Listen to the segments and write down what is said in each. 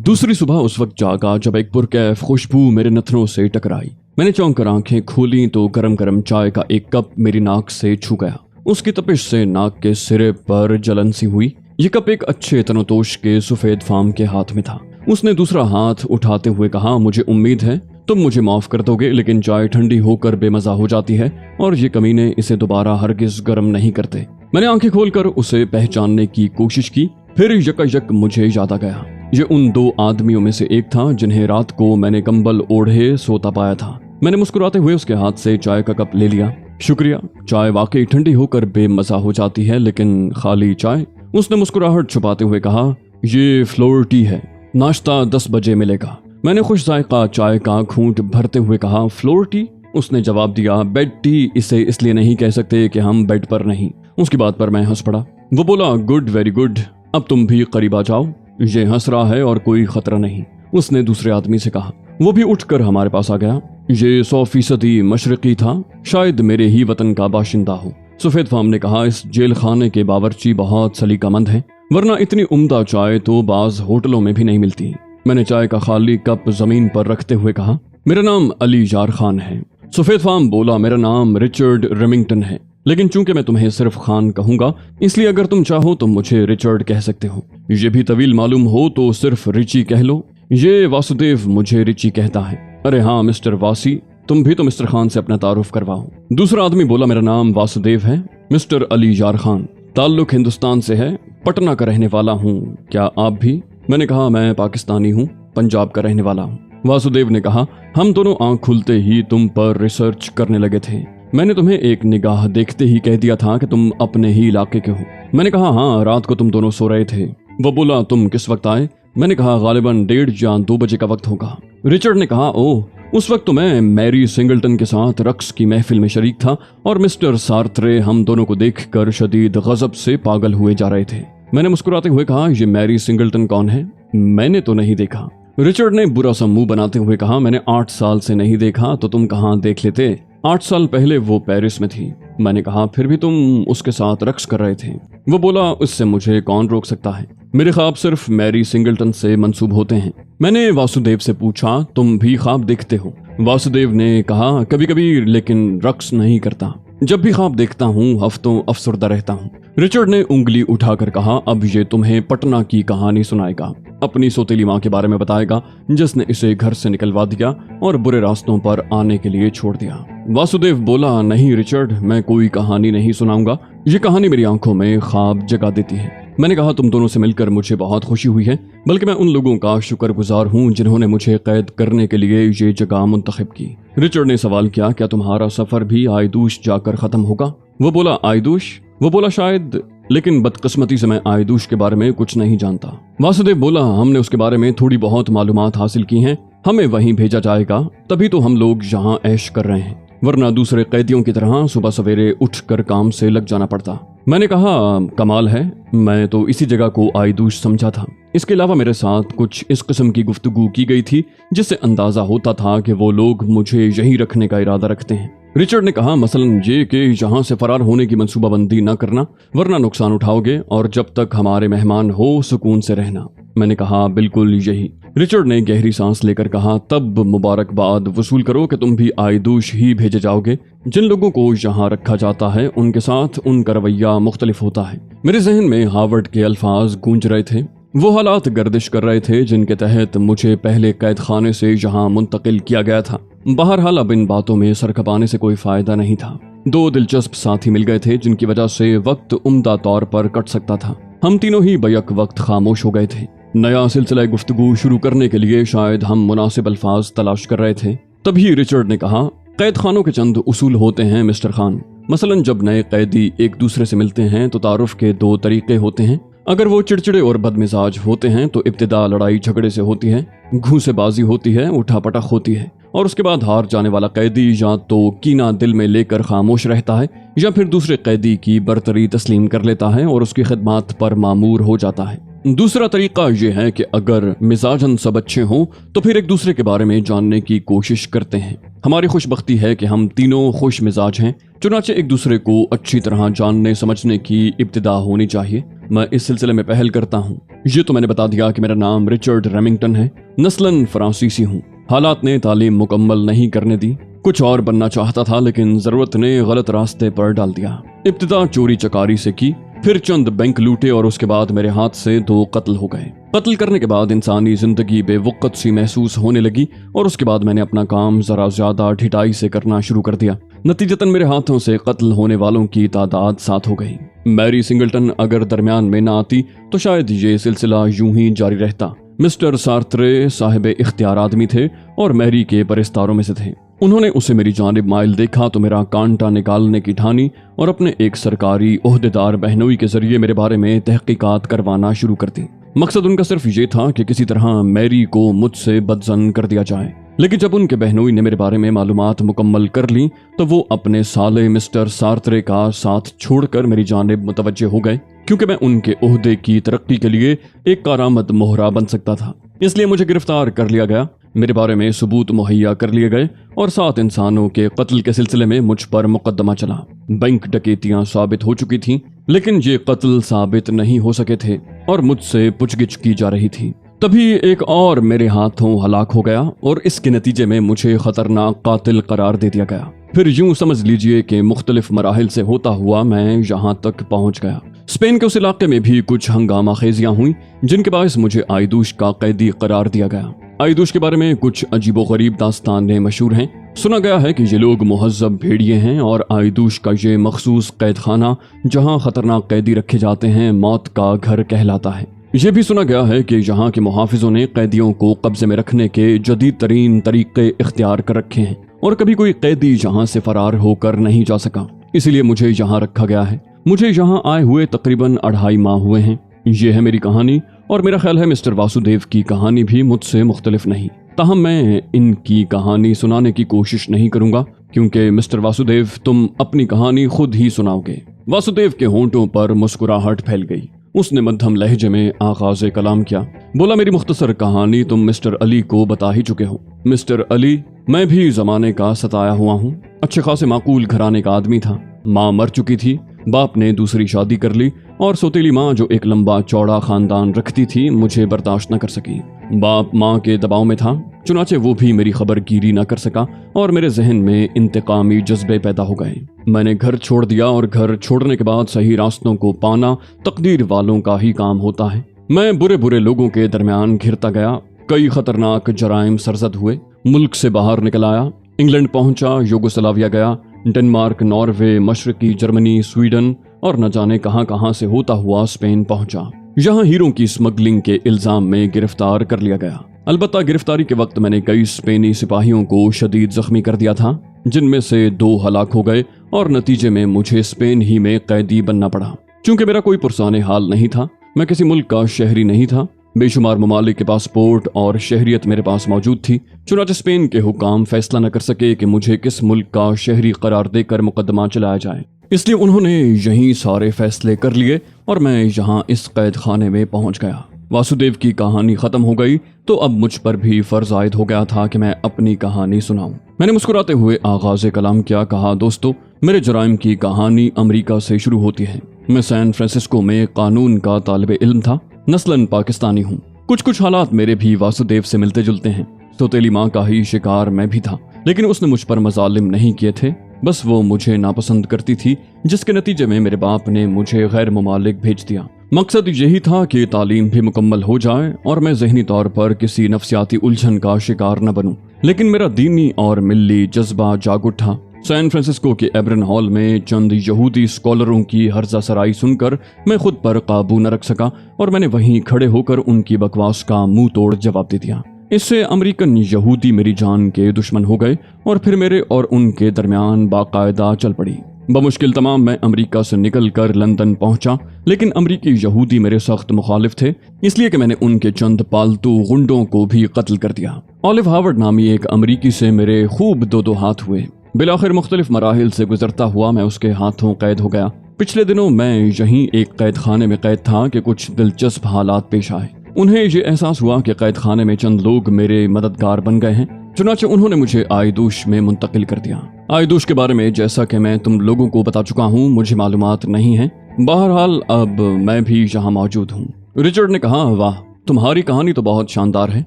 दूसरी सुबह उस वक्त जागा जब एक पुरकैफ खुशबू मेरे नथनों से टकराई। मैंने चौंक कर आंखें खोली तो गरम गरम चाय का एक कप मेरी नाक से छू गया। उसकी तपिश से नाक के सिरे पर जलन सी हुई। ये कप एक अच्छे तनोतोश के सफेद फार्म के हाथ में था। उसने दूसरा हाथ उठाते हुए कहा, मुझे उम्मीद है तुम मुझे माफ कर दोगे, लेकिन चाय ठंडी होकर बेमजा हो जाती है और ये कमीने इसे दोबारा हरगिज गर्म नहीं करते। मैंने आंखें खोलकर उसे पहचानने की कोशिश की, फिर यकायक मुझे याद आ गया। ये उन दो आदमियों में से एक था जिन्हें रात को मैंने कंबल ओढ़े सोता पाया था। मैंने मुस्कुराते हुए उसके हाथ से चाय का कप ले लिया। शुक्रिया, चाय वाकई ठंडी होकर बेमजा हो जाती है, लेकिन खाली चाय। उसने मुस्कुराहट छुपाते हुए कहा, ये फ्लोर टी है, नाश्ता 10 बजे मिलेगा। मैंने खुश जायका चाय का घूंट भरते हुए कहा, फ्लोर टी? उसने जवाब दिया, बेड टी इसे इसलिए नहीं कह सकते कि हम बेड पर नहीं। उसकी बात पर मैं हंस पड़ा। वो बोला, गुड, वेरी गुड, अब तुम भी करीब आ जाओ, ये हंस रहा है और कोई खतरा नहीं। उसने दूसरे आदमी से कहा। वो भी उठकर हमारे पास आ गया। ये 100% मशरकी था, शायद मेरे ही वतन का बाशिंदा हो। सफेद फार्म ने कहा, इस जेल खाने के बावर्ची बहुत सलीकामंद है, वरना इतनी उम्दा चाय तो बाज होटलों में भी नहीं मिलती। मैंने चाय का खाली कप जमीन पर रखते हुए कहा, मेरा नाम अली यार खान है। सफेद फार्म बोला, मेरा नाम रिचर्ड रेमिंगटन है, लेकिन चूंकि मैं तुम्हें सिर्फ खान कहूंगा, इसलिए अगर तुम चाहो तो मुझे रिचर्ड कह सकते हो। ये भी तवील मालूम हो तो सिर्फ रिची कह लो। ये वासुदेव मुझे रिची कहता है। अरे हाँ मिस्टर वासी, तुम भी तो मिस्टर खान से अपना तारुफ करवाओ। दूसरा आदमी बोला, मेरा नाम वासुदेव है, मिस्टर अली यार खान, ताल्लुक हिंदुस्तान से है, पटना का रहने वाला हूँ, क्या आप भी? मैंने कहा, मैं पाकिस्तानी हूँ, पंजाब का रहने वाला हूँ। वासुदेव ने कहा, हम दोनों आंख खुलते ही तुम पर रिसर्च करने लगे थे। मैंने तुम्हें एक निगाह देखते ही कह दिया था कि तुम अपने ही इलाके के हो। मैंने कहा, हाँ, रात को तुम दोनों सो रहे थे। वो बोला, तुम किस वक्त आए? मैंने कहा, गालिबन 1:30 या 2 बजे का वक्त होगा। रिचर्ड ने कहा, ओह, उस वक्त तो मैं मैरी सिंगलटन के साथ रक्स की महफिल में शरीक था और मिस्टर सार्त्रे हम दोनों को देखकर शदीद गजब से पागल हुए जा रहे थे। मैंने मुस्कुराते हुए कहा, ये मैरी सिंगलटन कौन है? मैंने तो नहीं देखा। रिचर्ड ने बुरा सा मुंह बनाते हुए कहा, मैंने 8 साल से नहीं देखा तो तुम कहाँ देख लेते? 8 साल पहले वो पेरिस में थी। मैंने कहा, फिर भी तुम उसके साथ रक्स कर रहे थे। वो बोला, उससे मुझे कौन रोक सकता है, मेरे ख्वाब सिर्फ मैरी सिंगलटन से मंसूब होते हैं। मैंने वासुदेव से पूछा, तुम भी ख्वाब देखते हो? वासुदेव ने कहा, कभी कभी, लेकिन रक्स नहीं करता। जब भी ख्वाब देखता हूँ हफ्तों अफसरदा रहता हूँ। रिचर्ड ने उंगली उठाकर कहा, अब ये तुम्हें पटना की कहानी सुनाएगा, अपनी सौतेली माँ के बारे में बताएगा जिसने इसे घर से निकलवा दिया और बुरे रास्तों पर आने के लिए छोड़ दिया। वासुदेव बोला, नहीं रिचर्ड, मैं कोई कहानी नहीं सुनाऊंगा, ये कहानी मेरी आंखों में ख्वाब जगा देती है। मैंने कहा, तुम दोनों से मिलकर मुझे बहुत खुशी हुई है, बल्कि मैं उन लोगों का शुक्रगुजार हूँ जिन्होंने मुझे कैद करने के लिए ये जगह मुंतखब की। रिचर्ड ने सवाल किया, क्या तुम्हारा सफर भी आयदूश जाकर खत्म होगा? वो बोला, आयदूश? वो बोला, शायद, लेकिन बदकिस्मती से मैं आयदूश के बारे में कुछ नहीं जानता। वासुदेव बोला, हमने उसके बारे में थोड़ी बहुत मालूमात हासिल की हैं, हमें वहीं भेजा जाएगा, तभी तो हम लोग यहाँ ऐश कर रहे हैं, वरना दूसरे कैदियों की तरह सुबह सवेरे उठकर काम से लग जाना पड़ता। मैंने कहा, कमाल है, मैं तो इसी जगह को आयदूश समझा था। इसके अलावा मेरे साथ कुछ इस किस्म की गुफ्तगू की गई थी जिससे अंदाजा होता था कि वो लोग मुझे यहीं रखने का इरादा रखते हैं। रिचर्ड ने कहा, मसलन ये कि यहाँ से फरार होने की मंसूबाबंदी न करना, वरना नुकसान उठाओगे, और जब तक हमारे मेहमान हो सुकून से रहना। मैंने कहा, बिल्कुल यही। रिचर्ड ने गहरी सांस लेकर कहा, तब मुबारकबाद वसूल करो कि तुम भी आयदूश ही भेजे जाओगे। जिन लोगों को यहाँ रखा जाता है उनके साथ उनका रवैया मुख्तलिफ होता है। मेरे जहन में हार्वर्ड के अल्फाज गूंज रहे थे। वो हालात गर्दिश कर रहे थे जिनके तहत मुझे पहले कैद खाने से यहाँ मुंतकिल किया गया था। बहरहाल अब इन बातों में सर खपाने से कोई फायदा नहीं था। 2 दिलचस्प साथी मिल गए थे जिनकी वजह से वक्त उम्दा तौर पर कट सकता था। हम तीनों ही बैक वक्त खामोश हो गए थे। नया सिलसिला गुफ्तगू शुरू करने के लिए शायद हम मुनासिब अल्फाज तलाश कर रहे थे। तभी रिचर्ड ने कहा, कैद खानों के चंद उसूल होते हैं मिस्टर खान। मसलन जब नए कैदी एक दूसरे से मिलते हैं तो तारुफ के 2 तरीके होते हैं। अगर वो चिड़चिड़े और बदमिजाज होते हैं तो इब्तिदा लड़ाई झगड़े से होती है, घूंसेबाजी होती है, उठापटक होती है, और उसके बाद हार जाने वाला कैदी या तो कीना दिल में लेकर खामोश रहता है या फिर दूसरे कैदी की बरतरी तस्लीम कर लेता है और उसकी खिदमत पर मामूर हो जाता है। दूसरा तरीका ये है कि अगर मिजाजन सब अच्छे हों तो फिर एक दूसरे के बारे में जानने की कोशिश करते हैं। हमारी खुशबख्ती है कि हम तीनों खुश मिजाज हैं, चुनाचे एक दूसरे को अच्छी तरह जानने समझने की इब्तिदा होनी चाहिए। मैं इस सिलसिले में पहल करता हूँ। ये तो मैंने बता दिया कि मेरा नाम रिचर्ड रेमिंगटन है, नस्लन फ्रांसीसी हूँ। हालात ने तालीम मुकम्मल नहीं करने दी, कुछ और बनना चाहता था लेकिन जरूरत ने गलत रास्ते पर डाल दिया। इब्तिदा चोरी चकारी से की, फिर चंद बैंक लूटे और उसके बाद मेरे हाथ से 2 कत्ल हो गए। कत्ल करने के बाद इंसानी जिंदगी बेवक़्त सी महसूस होने लगी और उसके बाद मैंने अपना काम जरा ज्यादा ढिठाई से करना शुरू कर दिया। नतीजतन मेरे हाथों से कत्ल होने वालों की तादाद 7 हो गई। मैरी सिंगलटन अगर दरमियान में ना आती तो शायद ये सिलसिला यूं ही जारी रहता। मिस्टर सार्त्रे साहिब इख्तियार आदमी थे और मैरी के परिस्तारों में से थे। उन्होंने उसे मेरी जानिब माइल देखा तो मेरा कांटा निकालने की ठानी और अपने एक सरकारी ओहदेदार बहनोई के जरिए मेरे बारे में तहकीकात करवाना शुरू कर दी। मकसद उनका सिर्फ ये था कि किसी तरह मैरी को मुझसे बदजन कर दिया जाए। लेकिन जब उनके बहनोई ने मेरे बारे में मालूमात मुकम्मल कर ली तो वो अपने साले मिस्टर सार्त्रे का साथ छोड़कर मेरी जानिब मुतवज्जे हो गए, क्योंकि मैं उनके ओहदे की तरक्की के लिए एक कारामद मोहरा बन सकता था। इसलिए मुझे गिरफ्तार कर लिया गया, मेरे बारे में सबूत मुहैया कर लिए गए और 7 इंसानों के कत्ल के सिलसिले में मुझ पर मुकदमा चला। बैंक डकैतियां साबित हो चुकी थीं, लेकिन ये कत्ल साबित नहीं हो सके थे और मुझसे पूछगिछ की जा रही थी। तभी एक और मेरे हाथों हलाक हो गया और इसके नतीजे में मुझे खतरनाक कातिल करार दे दिया गया। फिर यूं समझ लीजिए कि मुख्तलिफ मराहिल से होता हुआ मैं यहाँ तक पहुँच गया। स्पेन के उस इलाके में भी कुछ हंगामा खेजियां हुई जिनके बायस मुझे आइदूश का कैदी करार दिया गया। आइदूश के बारे में कुछ अजीबोगरीब दास्तानें मशहूर हैं। सुना गया है कि ये लोग मुहज्जब भेड़िए हैं और आइदूश का ये मखसूस कैद खाना जहाँ खतरनाक कैदी रखे जाते हैं मौत का घर कहलाता है। ये भी सुना गया है कि यहाँ के मुहाफिजों ने कैदियों को कब्जे में रखने के जदीद तरीन तरीके इख्तियार कर रखे हैं और कभी कोई कैदी यहाँ से फरार होकर नहीं जा सका, इसलिए मुझे यहाँ रखा गया है। मुझे यहाँ आए हुए तकरीबन 2.5 माह हुए हैं। ये है मेरी कहानी और मेरा ख्याल है मिस्टर वासुदेव की कहानी भी मुझसे मुख्तलिफ नहीं। ताहम मैं इनकी कहानी सुनाने की कोशिश नहीं करूंगा क्योंकि मिस्टर वासुदेव तुम अपनी कहानी खुद ही सुनाओगे। वासुदेव के होंठों पर मुस्कुराहट फैल गई। उसने मध्यम लहजे में आगाज़ कलाम किया। बोला, मेरी मुख्तसर कहानी तुम मिस्टर अली को बता ही चुके हो। मिस्टर अली, मैं भी जमाने का सताया हुआ हूँ। अच्छे खासे माकूल घराने का आदमी था। माँ मर चुकी थी, बाप ने दूसरी शादी कर ली और सौतेली माँ जो एक लंबा चौड़ा खानदान रखती थी मुझे बर्दाश्त न कर सकी। बाप माँ के दबाव में था, चुनाचे वो भी मेरी खबरगीरी न कर सका और मेरे जहन में इंतकामी जज्बे पैदा हो गए। मैंने घर छोड़ दिया और घर छोड़ने के बाद सही रास्तों को पाना तकदीर वालों का ही काम होता है। मैं बुरे बुरे लोगों के दरमियान घिरता गया। कई खतरनाक जराइम सरजद हुए। मुल्क से बाहर निकल आया, इंग्लैंड पहुंचा, यूगोस्लाविया गया, डेनमार्क, नॉर्वे, मशरकी जर्मनी, स्वीडन और न जाने कहां कहां से होता हुआ स्पेन पहुंचा। यहां हीरों की स्मगलिंग के इल्जाम में गिरफ्तार कर लिया गया। अलबत्ता गिरफ्तारी के वक्त मैंने कई स्पेनी सिपाहियों को शदीद जख्मी कर दिया था, जिनमें से 2 हलाक हो गए और नतीजे में मुझे स्पेन ही में कैदी बनना पड़ा। चूंकि मेरा कोई पुरसाने हाल नहीं था, मैं किसी मुल्क का शहरी नहीं था, बेशुमार ममालिक के पासपोर्ट और शहरियत मेरे पास मौजूद थी, चुनाचे स्पेन के हुकाम फैसला न कर सके कि मुझे किस मुल्क का शहरी करार देकर मुकदमा चलाया जाए। इसलिए उन्होंने यहीं सारे फैसले कर लिए और मैं यहाँ इस कैद खाने में पहुँच गया। वासुदेव की कहानी खत्म हो गई तो अब मुझ पर भी फर्ज आयद हो गया था कि मैं अपनी कहानी सुनाऊं। मैंने मुस्कुराते हुए आगाज़ कलाम किया। कहा, दोस्तों, मेरे जराइम की कहानी अमेरिका से शुरू होती है। मैं सैन फ्रांसिस्को में कानून का तालिब इल्म था, नस्लन पाकिस्तानी हूँ। कुछ हालात मेरे भी वासुदेव से मिलते जुलते हैं। सौतेली माँ का ही शिकार मैं भी था, लेकिन उसने मुझ पर मजालिम नहीं किए थे, बस वो मुझे नापसंद करती थी, जिसके नतीजे में मेरे बाप ने मुझे गैर ममालिक भेज दिया। मकसद यही था कि तालीम भी मुकम्मल हो जाए और मैं ज़हनी तौर पर किसी नफ्सियाती उलझन का शिकार न बनूं। लेकिन मेरा दीनी और मिल्ली जज्बा जाग उठा। सैन फ्रांसिस्को के एब्रन हॉल में चंद यहूदी स्कॉलरों की हर्जा सराई सुनकर मैं खुद पर काबू न रख सका और मैंने वहीं खड़े होकर उनकी बकवास का मुंह तोड़ जवाब दे दिया। इससे अमेरिकन यहूदी मेरी जान के दुश्मन हो गए और फिर मेरे और उनके दरमियान बाकायदा चल पड़ी। बमुश्किल तमाम मैं अमेरिका से निकलकर लंदन पहुंचा, लेकिन अमेरिकी यहूदी मेरे सख्त मुखालिफ थे, इसलिए कि मैंने उनके चंद पालतू गुंडों को भी कत्ल कर दिया। ऑलिव हार्वर्ड नामी एक अमेरिकी से मेरे खूब 2 हाथ हुए। बिलाखिर मुख्तलिफ मराहिल से गुजरता हुआ मैं उसके हाथों कैद हो गया। पिछले दिनों मैं यहीं एक कैद खाने में कैद था कि कुछ दिलचस्प हालात पेश आए। उन्हें ये एहसास हुआ कि कैद खाने में चंद लोग मेरे मददगार बन गए हैं। चुनाचे उन्होंने मुझे आइदूश में मुंतकिल कर दिया। आइदूश के बारे में जैसा कि मैं तुम लोगों को बता चुका हूँ, मुझे मालूमात नहीं है। बहरहाल अब मैं भी यहाँ मौजूद हूँ। रिचर्ड ने कहा, वाह, तुम्हारी कहानी तो बहुत शानदार है।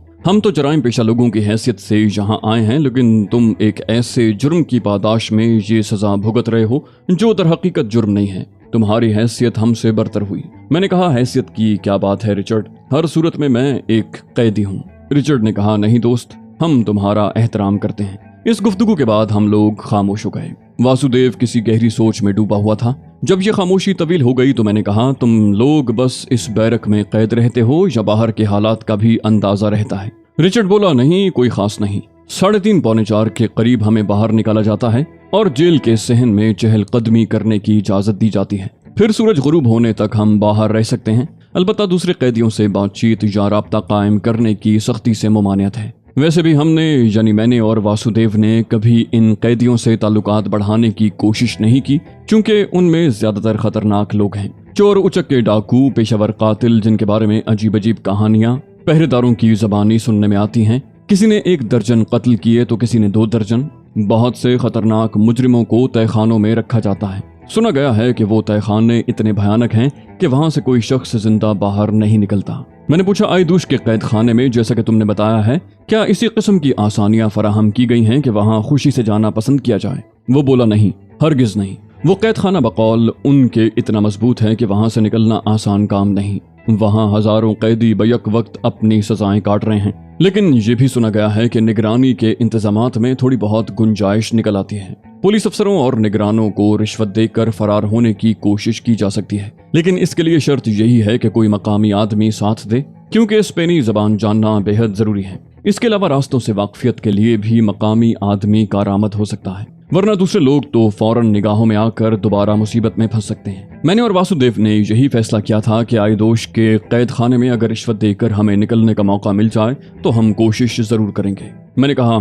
हम तो जराइम पेशा लोगों की हैसियत से यहाँ आए हैं, लेकिन तुम एक ऐसे जुर्म की पादाश में ये सजा भुगत रहे हो जो दर हकीकत जुर्म नहीं है। तुम्हारी हैसियत हमसे बरतर हुई। मैंने कहा, हैसियत की क्या बात है रिचर्ड, हर सूरत में मैं एक कैदी हूँ। रिचर्ड ने कहा, नहीं दोस्त, हम तुम्हारा एहतराम करते हैं। इस गुफ्तगू के बाद हम लोग खामोश हो गए। वासुदेव किसी गहरी सोच में डूबा हुआ था। जब ये खामोशी तवील हो गई तो मैंने कहा, तुम लोग बस इस बैरक में कैद रहते हो या बाहर के हालात का भी अंदाजा रहता है? रिचर्ड बोला, नहीं, कोई खास नहीं। 3:30 पौने 4 के करीब हमें बाहर निकाला जाता है और जेल के सहन में चहलकदमी करने की इजाजत दी जाती है। फिर सूरज गुरूब होने तक हम बाहर रह सकते हैं। अलबत्ता दूसरे कैदियों से बातचीत या राब्ता कायम करने की सख्ती से ममानियत है। वैसे भी हमने यानी मैंने और वासुदेव ने कभी इन कैदियों से ताल्लुकात बढ़ाने की कोशिश नहीं की, क्योंकि उनमें ज्यादातर खतरनाक लोग हैं। चोर, उचक्के, डाकू, पेशावर कातिल, जिनके बारे में अजीब अजीब कहानियां पहरेदारों की जबानी सुनने में आती हैं। किसी ने 1 दर्जन कत्ल किए तो किसी ने 2 दर्जन। बहुत से खतरनाक मुजरिमों को तहखानों में रखा जाता है। सुना गया है कि वो तहखाने इतने भयानक हैं कि वहां से कोई शख्स जिंदा बाहर नहीं निकलता। मैंने पूछा, आइदूश के कैद खाने में जैसा कि तुमने बताया है, क्या इसी किस्म की आसानियां फराहम की गई हैं कि वहां खुशी से जाना पसंद किया जाए? वो बोला, नहीं, हरगिज नहीं। वो कैद खाना बकौल उनके इतना मजबूत है कि वहां से निकलना आसान काम नहीं। वहां हजारों कैदी बैक वक्त अपनी सजाएं काट रहे हैं। लेकिन ये भी सुना गया है कि निगरानी के इंतजामात में थोड़ी बहुत गुंजाइश निकल आती है। पुलिस अफसरों और निगरानों को रिश्वत देकर फरार होने की कोशिश की जा सकती है, लेकिन इसके लिए शर्त यही है कि कोई मकामी आदमी साथ दे, क्योंकि स्पेनी जबान जानना बेहद जरूरी है। इसके अलावा रास्तों से वाकफियत के लिए भी मकामी आदमी कारआमद हो सकता है, वरना दूसरे लोग तो फौरन निगाहों में आकर दोबारा मुसीबत में फंस सकते हैं। मैंने और वासुदेव ने यही फैसला किया था कि आइदोश के कैद खाने में अगर रिश्वत देकर हमें निकलने का मौका मिल जाए तो हम कोशिश जरूर करेंगे। मैंने कहा,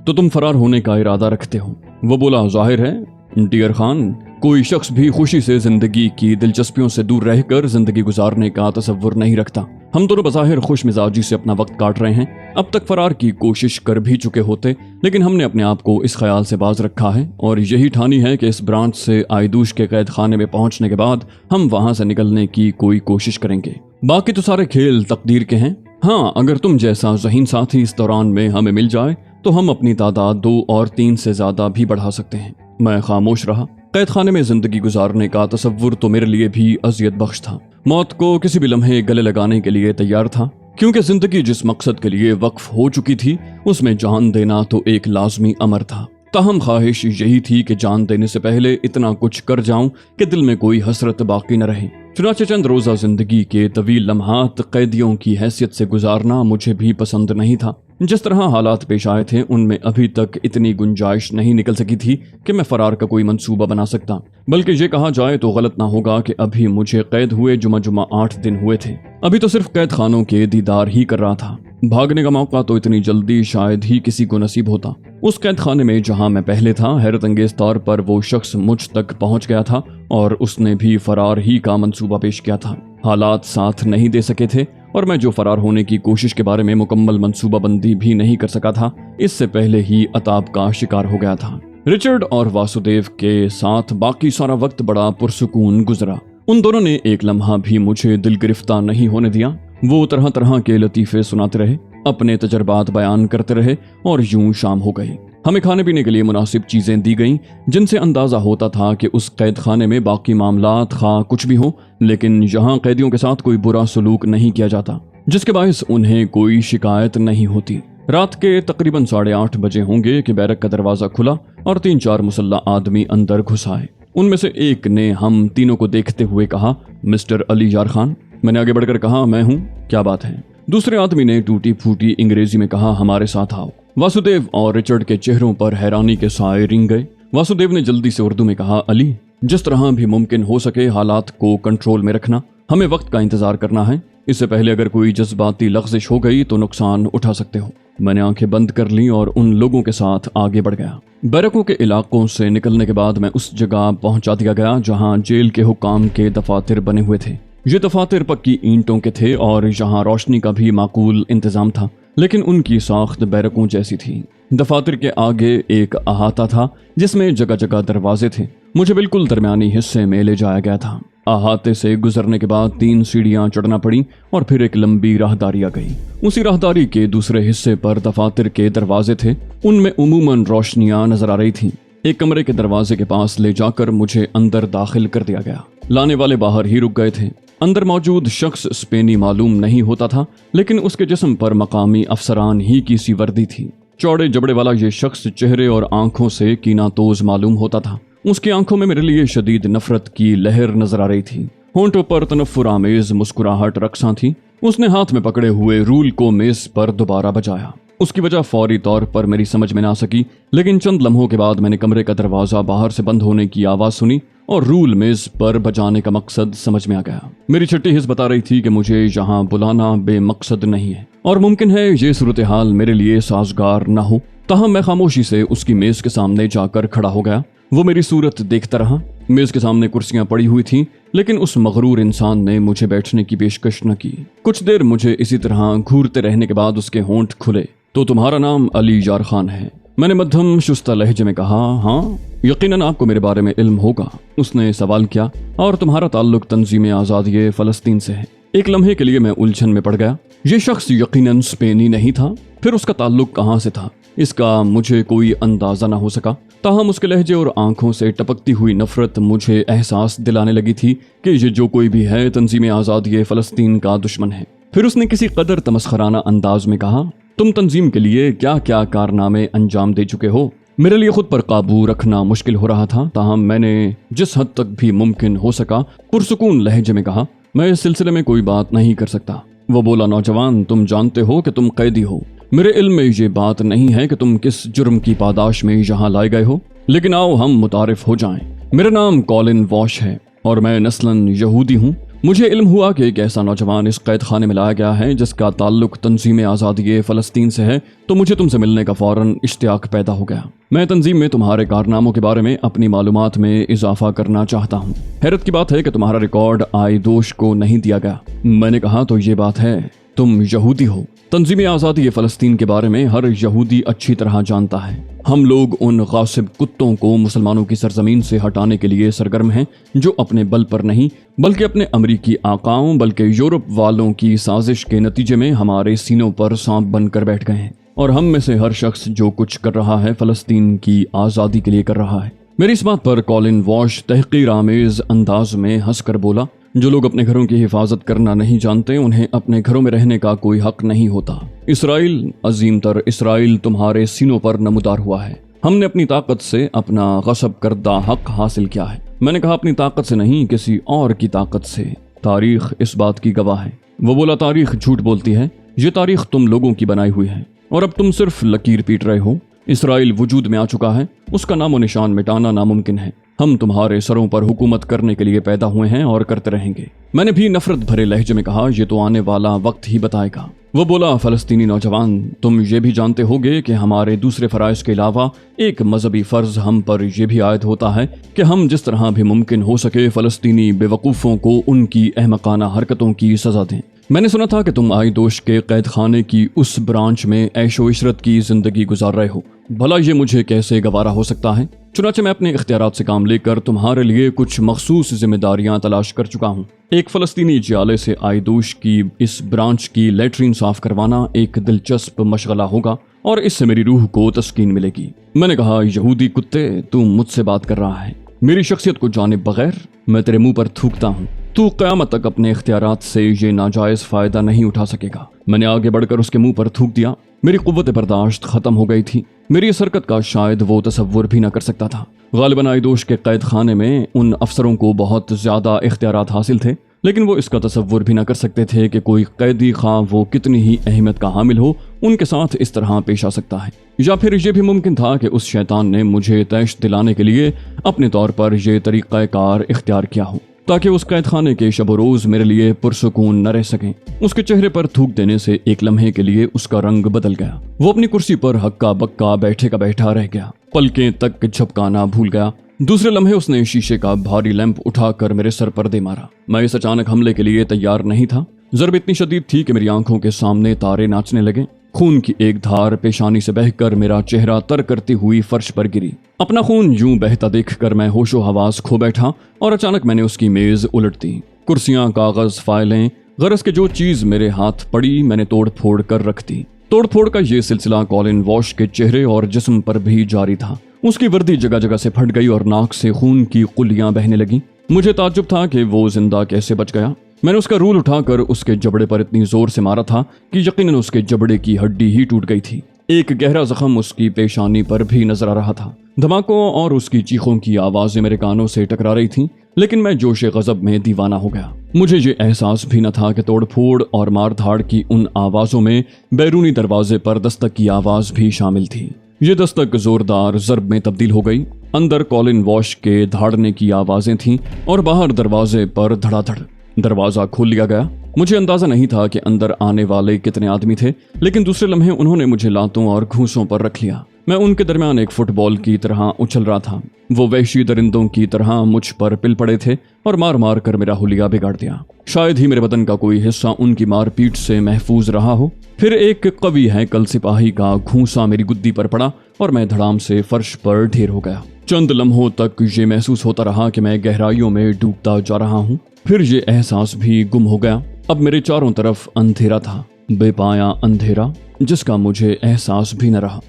तो तुम फरार होने का इरादा रखते हो? वो बोला, जाहिर है डियर खान, कोई शख्स भी खुशी से जिंदगी की दिलचस्पियों से दूर रहकर जिंदगी गुजारने का तसव्वुर नहीं रखता। हम दोनों बज़ाहिर खुश मिजाजी से अपना वक्त काट रहे हैं। अब तक फरार की कोशिश कर भी चुके होते, लेकिन हमने अपने आप को इस ख्याल से बाज रखा है और यही ठानी है कि इस ब्रांच से आइदूश के कैद खाने में पहुंचने के बाद हम वहां से निकलने की कोई कोशिश करेंगे। बाकी तो सारे खेल तकदीर के हैं। हाँ, अगर तुम जैसा ज़हीन साथी इस दौरान में हमें मिल जाए तो हम अपनी तादाद 2 और 3 से ज्यादा भी बढ़ा सकते हैं। मैं खामोश रहा। कैद खाने में जिंदगी गुजारने का तसव्वुर तो मेरे लिए भी अजियत बख्श था। मौत को किसी भी लम्हे गले लगाने के लिए तैयार था, क्योंकि जिंदगी जिस मकसद के लिए वक्फ हो चुकी थी उसमें जान देना तो एक लाजमी अमर था। ताहम ख्वाहिश यही थी कि जान देने से पहले इतना कुछ कर जाऊं कि दिल में कोई हसरत बाकी न रहे। चुनाचे चंद रोजा जिंदगी के तवील लम्हात कैदियों की हैसियत से गुजारना मुझे भी पसंद नहीं था। जिस तरह हालात पेश आए थे उनमें अभी तक इतनी गुंजाइश नहीं निकल सकी थी कि मैं फरार का कोई मंसूबा बना सकता। बल्कि ये कहा जाए तो गलत ना होगा कि अभी मुझे कैद हुए जुमा 8 दिन हुए थे। अभी तो सिर्फ कैद खानों के दीदार ही कर रहा था। भागने का मौका तो इतनी जल्दी शायद ही किसी को नसीब होता। उस कैद खाने में जहां मैं पहले था, हैरत अंगेज तौर पर वो शख्स मुझ तक पहुंच गया था और उसने भी फरार ही का मंसूबा पेश किया था। हालात साथ नहीं दे सके थे और मैं जो फरार होने की कोशिश के बारे में मुकम्मल मंसूबाबंदी भी नहीं कर सका था, इससे पहले ही अताब का शिकार हो गया था। रिचर्ड और वासुदेव के साथ बाकी सारा वक्त बड़ा पुरसुकून गुजरा। उन दोनों ने एक लम्हा भी मुझे दिल गिरफ्तार नहीं होने दिया। वो तरह तरह के लतीफे सुनाते रहे, अपने तजर्बात बयान करते रहे और यूं शाम हो गई। हमें खाने पीने के लिए मुनासिब चीजें दी गईं, जिनसे अंदाजा होता था कि उस कैद खाने में बाकी मामलात खा कुछ भी हो, लेकिन यहाँ कैदियों के साथ कोई बुरा सलूक नहीं किया जाता, जिसके बायस उन्हें कोई शिकायत नहीं होती। रात के तकरीबन 8:30 बजे होंगे कि बैरक का दरवाजा खुला और 3-4 मुसल्ला आदमी अंदर घुस आए। उनमें से एक ने हम तीनों को देखते हुए कहा, मिस्टर अली यार खान। मैंने आगे बढ़कर कहा, मैं हूँ, क्या बात है? दूसरे आदमी ने टूटी फूटी अंग्रेजी में कहा, हमारे साथ आओ। वासुदेव और रिचर्ड के चेहरों पर हैरानी के साए रिंग गए। वासुदेव ने जल्दी से उर्दू में कहा, अली, जिस तरह भी मुमकिन हो सके हालात को कंट्रोल में रखना, हमें वक्त का इंतजार करना है। इससे पहले अगर कोई जज्बाती लग़्ज़िश हो गई तो नुकसान उठा सकते हो। मैंने आंखें बंद कर लीं और उन लोगों के साथ आगे बढ़ गया। बैरकों के इलाकों से निकलने के बाद मैं उस जगह पहुंचा दिया गया जहां जेल के हुक्काम के दफातर बने हुए थे। ये दफातर पक्की ईंटों के थे और यहाँ रोशनी का भी माकूल इंतजाम था, लेकिन उनकी साख्त बैरकों जैसी थी। दफातर के आगे एक अहाता था जिसमें जगह जगह दरवाजे थे। मुझे बिल्कुल दरमियानी हिस्से में ले जाया गया था। अहाते से गुजरने के बाद 3 सीढ़ियां चढ़ना पड़ी और फिर एक लंबी राहदारी आ गई। उसी राहदारी के दूसरे हिस्से पर दफातर के दरवाजे थे। उनमें उमूमन रोशनियां नजर आ रही थीं। एक कमरे के दरवाजे के पास ले जाकर मुझे अंदर दाखिल कर दिया गया। लाने वाले बाहर ही रुक गए थे। अंदर मौजूद शख्स स्पेनी मालूम नहीं होता था, लेकिन उसके जिस्म पर मकामी अफसरान ही की सी वर्दी थी। चौड़े जबड़े वाला ये शख्स चेहरे और आंखों से कीनातोज मालूम होता था। उसकी आंखों में मेरे लिए शदीद नफरत की लहर नजर आ रही थी। होंठों पर तनफ्फुर आमेज मुस्कुराहट रक्सा थी। उसने हाथ में पकड़े हुए रूल को मेज पर दोबारा बजाया। उसकी वजह फौरी तौर पर मेरी समझ में ना सकी, लेकिन चंद लम्हों के बाद मैंने कमरे का दरवाजा बाहर से बंद होने की आवाज सुनी और रूल मेज पर बजाने का मकसद समझ में आ गया। मेरी छठी हिस्स बता रही थी कि मुझे यहाँ बुलाना बेमकसद नहीं है और मुमकिन है ये सूरत हाल मेरे लिए साजगार न हो। ताहम मैं खामोशी से उसकी मेज के सामने जाकर खड़ा हो गया। वो मेरी सूरत देखता रहा। मेज के सामने कुर्सियां पड़ी हुई थीं, लेकिन उस मगरूर इंसान ने मुझे बैठने की पेशकश न की। कुछ देर मुझे इसी तरह घूरते रहने के बाद उसके होंठ खुले। तो तुम्हारा नाम अली यार खान है? मैंने मध्यम शुस्ता लहजे में कहा। हाँ, यकीनन आपको मेरे बारे में इल्म होगा। उसने सवाल किया। और तुम्हारा ताल्लुक तंजीम आज़ादी फ़लस्तीन से है? एक लम्हे के लिए मैं उलझन में पड़ गया। ये शख्स यकीनन स्पेनी नहीं था, फिर उसका ताल्लुक कहाँ से था, इसका मुझे कोई अंदाजा न हो सका। ताहम उसके लहजे और आंखों से टपकती हुई नफरत मुझे एहसास दिलाने लगी थी कि ये जो कोई भी है तंजीम आज़ादी फ़लस्तीन का दुश्मन है। फिर उसने किसी कदर तमस्खराना अंदाज में कहा, तुम तंजीम के लिए क्या क्या कारनामे अंजाम दे चुके हो? मेरे लिए खुद पर काबू रखना मुश्किल हो रहा था, ताहम मैंने जिस हद तक भी मुमकिन हो सका पुरसुकून लहजे में कहा, मैं इस सिलसिले में कोई बात नहीं कर सकता। वो बोला, नौजवान, तुम जानते हो कि तुम कैदी हो। मेरे इल्म में ये बात नहीं है कि तुम किस जुर्म की पादाश में यहाँ लाए गए हो, लेकिन आओ हम मुतारिफ हो जाएं। मेरा नाम कॉलिन वॉश है और मैं नस्लन यहूदी हूँ। मुझे इल्म हुआ कि एक ऐसा नौजवान इस कैद खाने में लाया गया है जिसका ताल्लुक तंजीम आज़ादी फ़लस्तीन से है, तो मुझे तुमसे मिलने का फौरन इश्तियाक पैदा हो गया। मैं तंजीम में तुम्हारे कारनामों के बारे में अपनी मालूमात में इजाफा करना चाहता हूँ। हैरत की बात है कि तुम्हारा रिकॉर्ड आइदोश को नहीं दिया गया। मैंने कहा, तो ये बात है, तुम यहूदी हो। तंजीम आज़ादी फ़लस्तीन के बारे में हर यहूदी अच्छी तरह जानता है। हम लोग उन गासिब कुत्तों को मुसलमानों की सरजमीन से हटाने के लिए सरगर्म हैं, जो अपने बल पर नहीं बल्कि अपने अमरीकी आकाओं बल्कि यूरोप वालों की साजिश के नतीजे में हमारे सीनों पर सांप बनकर बैठ गए हैं। और हम में से हर शख्स जो कुछ कर रहा है फ़लस्तीन की आज़ादी के लिए कर रहा है। मेरी इस बात पर कॉलिन वॉश तहकीर आमेज अंदाज में हंसकर बोला, जो लोग अपने घरों की हिफाजत करना नहीं जानते उन्हें अपने घरों में रहने का कोई हक नहीं होता। इसराइल, अजीम तर इसराइल तुम्हारे सीनों पर नमूदार हुआ है। हमने अपनी ताकत से अपना गसब करदा हक हासिल किया है। मैंने कहा, अपनी ताकत से नहीं, किसी और की ताकत से। तारीख इस बात की गवाह है। वो बोला, तारीख झूठ बोलती है। ये तारीख तुम लोगों की बनाई हुई है और अब तुम सिर्फ लकीर पीट रहे हो। इसराइल वजूद में आ चुका है, उसका नामो निशान मिटाना नामुमकिन है। हम तुम्हारे सरों पर हुकूमत करने के लिए पैदा हुए हैं और करते रहेंगे। मैंने भी नफरत भरे लहजे में कहा, यह तो आने वाला वक्त ही बताएगा। वो बोला, फ़लस्तीनी नौजवान, तुम ये भी जानते होगे कि हमारे दूसरे फ़राइज़ के अलावा एक मजहबी फ़र्ज हम पर यह भी आयद होता है कि हम जिस तरह भी मुमकिन हो सके फ़लस्तीनी बेवकूफ़ों को उनकी अहमकाना हरकतों की सज़ा दें। मैंने सुना था कि तुम आइदोश के कैद खाने की उस ब्रांच में ऐशो इशरत की जिंदगी गुजार रहे हो। भला ये मुझे कैसे गवारा हो सकता है? चुनाचे मैं अपने इख्तियारात से काम लेकर तुम्हारे लिए कुछ मखसूस जिम्मेदारियां तलाश कर चुका हूँ। एक फ़लस्तीनी जाले से आइदोश की इस ब्रांच की लेटरिन साफ करवाना एक दिलचस्प मशगला होगा और इससे मेरी रूह को तस्कीन मिलेगी। मैंने कहा, यहूदी कुत्ते, तू मुझसे बात कर रहा है। मेरी शख्सियत को जाने बगैर मैं तेरे मुंह पर थूकता हूँ। तू क़यामत तक अपने इख्तियारात से ये नाजायज़ फ़ायदा नहीं उठा सकेगा। मैंने आगे बढ़कर उसके मुंह पर थूक दिया। मेरी क़ुव्वत बर्दाश्त ख़त्म हो गई थी। मेरी इस हरकत का शायद वो तसव्वुर भी न कर सकता था। गालिबन आइदोश के कैद खाने में उन अफसरों को बहुत ज़्यादा इख्तियारात हासिल थे, लेकिन वो इसका तसव्वुर भी न कर सकते थे कि कोई कैदी, खा वो कितनी ही अहमियत का हामिल हो, उनके साथ इस तरह पेश आ सकता है। या फिर ये भी मुमकिन था कि उस शैतान ने मुझे तैश दिलाने के लिए अपने तौर पर यह तरीक़ा कार इख्तियार किया हो। ताकि उस कैद खाने के शब रोज मेरे लिए पुरसुकून न रह सकें। उसके चेहरे पर थूक देने से एक लम्हे के लिए उसका रंग बदल गया। वो अपनी कुर्सी पर हक्का बक्का बैठे का बैठा रह गया, पलकें तक झपकाना भूल गया। दूसरे लम्हे उसने शीशे का भारी लैंप उठाकर मेरे सर पर दे मारा। मैं इस अचानक हमले के लिए तैयार नहीं था। ज़रब इतनी शदीद थी कि मेरी आंखों के सामने तारे नाचने लगे। खून की एक धार पेशानी से बहकर मेरा चेहरा तर करती हुई फर्श पर गिरी। अपना खून यूं बहता देखकर मैं होशो हवास खो बैठा और अचानक मैंने उसकी मेज उलट दी। कुर्सियां, कागज, फाइलें, गरज के जो चीज मेरे हाथ पड़ी मैंने तोड़ फोड़ कर रख दी। तोड़ फोड़ का ये सिलसिला कॉलिन वॉश के चेहरे और जिस्म पर भी जारी था। उसकी वर्दी जगह जगह से फट गई और नाक से खून की कुलियां बहने लगी। मुझे ताज्जुब था कि वो जिंदा कैसे बच गया। मैंने उसका रूल उठाकर उसके जबड़े पर इतनी जोर से मारा था कि यकीनन उसके जबड़े की हड्डी ही टूट गई थी। एक गहरा जख्म उसकी पेशानी पर भी नजर आ रहा था। धमाकों और उसकी चीखों की आवाजें मेरे कानों से टकरा रही थीं, लेकिन मैं जोशे गजब में दीवाना हो गया। मुझे ये एहसास भी न था कि तोड़फोड़ और मारधाड़ की उन आवाजों में बैरूनी दरवाजे पर दस्तक की आवाज भी शामिल थी। ये दस्तक जोरदार ज़रब में तब्दील हो गई। अंदर कॉलिन वॉश के धाड़ने की आवाजें थीं और बाहर दरवाजे पर धड़ाधड़। दरवाजा खोल लिया गया। मुझे अंदाजा नहीं था कि अंदर आने वाले कितने आदमी थे, लेकिन दूसरे लम्हे उन्होंने मुझे लातों और घूंसों पर रख लिया। मैं उनके दरमियान एक फुटबॉल की तरह उछल रहा था। वो वहशी दरिंदों की तरह मुझ पर पिल पड़े थे और मार मार कर मेरा हुलिया बिगाड़ दिया। शायद ही मेरे बदन का कोई हिस्सा उनकी मार पीट से महफूज रहा हो। फिर एक कवि हैकल सिपाही का घूंसा मेरी गुद्दी पर पड़ा और मैं धड़ाम से फर्श पर ढेर हो गया। चंद लम्हों तक ये महसूस होता रहा कि मैं गहराइयों में डूबता जा रहा हूँ। फिर ये एहसास भी गुम हो गया। अब मेरे चारों तरफ अंधेरा था, बेपाया अंधेरा जिसका मुझे एहसास भी न रहा।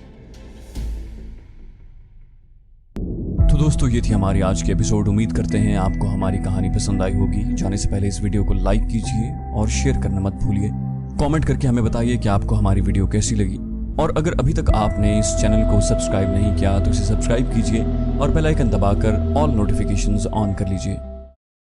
तो दोस्तों, ये थी हमारी आज की एपिसोड। उम्मीद करते हैं आपको हमारी कहानी पसंद आई होगी। जाने से पहले इस वीडियो को लाइक कीजिए और शेयर करना मत भूलिए। कमेंट करके हमें बताइए कि आपको हमारी वीडियो कैसी लगी। और अगर अभी तक आपने इस चैनल को सब्सक्राइब नहीं किया तो इसे सब्सक्राइब कीजिए और बेल आइकन दबाकर ऑल नोटिफिकेशंस ऑन कर लीजिए।